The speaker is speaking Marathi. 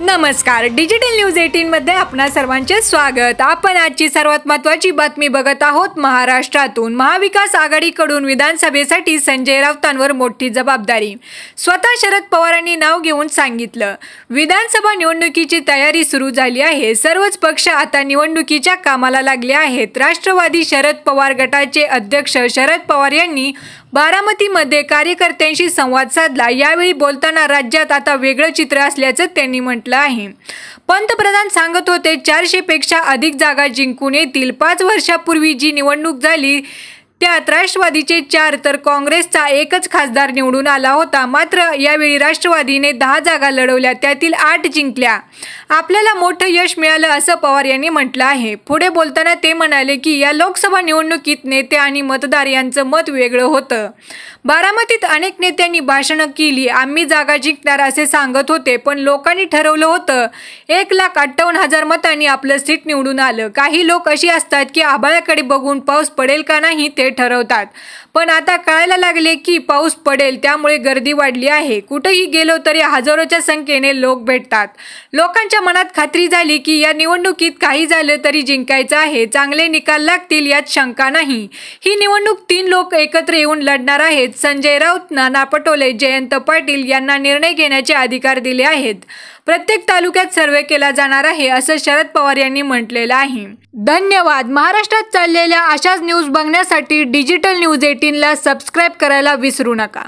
नमस्कार, डिजिटल न्यूज 18 मध्ये आपणा सर्वांचे स्वागत। आपण आजची सर्वात महत्त्वाची बातमी बघत आहोत। महाराष्ट्रातून महाविकास आघाडीकडून विधानसभेसाठी संजय राऊतांवर मोठी जबाबदारी। स्वतः शरद पवारांनी नाव घेऊन सांगितलं, विधानसभा निवडणुकीची तयारी सुरू झाली आहे। सर्वच पक्ष आता निवडणुकीच्या कामाला लागले आहेत। राष्ट्रवादी शरद पवार गटाचे अध्यक्ष शरद पवार यांनी बारामतीमध्ये कार्यकर्त्यांशी संवाद साधला। यावेळी बोलताना राज्यात आता वेगळं चित्र असल्याचं त्यांनी म्हटलं आहे। पंतप्रधान सांगत होते 400 पेक्षा अधिक जागा जिंकून येतील। 5 वर्षापूर्वी जी निवडणूक झाली त्यात राष्ट्रवादीचे 4 तर काँग्रेसचा 1च खासदार निवडून आला होता। मात्र यावेळी राष्ट्रवादीने 10 जागा लढवल्या, त्यातील 8 जिंकल्या। आपल्याला मोठं यश मिळालं असं पवार यांनी म्हटलं आहे। पुढे बोलताना ते म्हणाले की या लोकसभा निवडणुकीत नेते आणि मतदार यांचं मत वेगळं होतं। बारामतीत अनेक नेत्यांनी भाषणं केली, आम्ही जागा जिंकणार असे सांगत होते, पण लोकांनी ठरवलं होतं। 1,58,000 मतांनी आपलं सीट निवडून आलं। काही लोक अशी असतात की आभाळाकडे बघून पाऊस पडेल का नाही ते ठरवतात, पण आता कळायला लागले की पाऊस पडेल, त्यामुळे गर्दी वाढली आहे। कुठेही गेलो तरी हजारोच्या संख्येने लोक भेटतात। लोकांच्या मनात खात्री झाली की या निवडणुकीत काही झालं तरी जिंकायचं आहे, चांगले निकाल लागतील यात शंका नाही। ही निवडणूक 3 लोक एकत्र येऊन लढणार आहेत। संजय राऊत, नाना पटोले, जयंत पाटील यांना निर्णय घेण्याचे अधिकार दिले आहेत। प्रत्येक तालुक्यात सर्वे केला जाणार आहे असं शरद पवार यांनी म्हटलेलं आहे। धन्यवाद। महाराष्ट्रात चाललेल्या अशाच न्यूज बघण्यासाठी डिजिटल न्यूज 18 ला सबस्क्राइब करायला विसरू नका।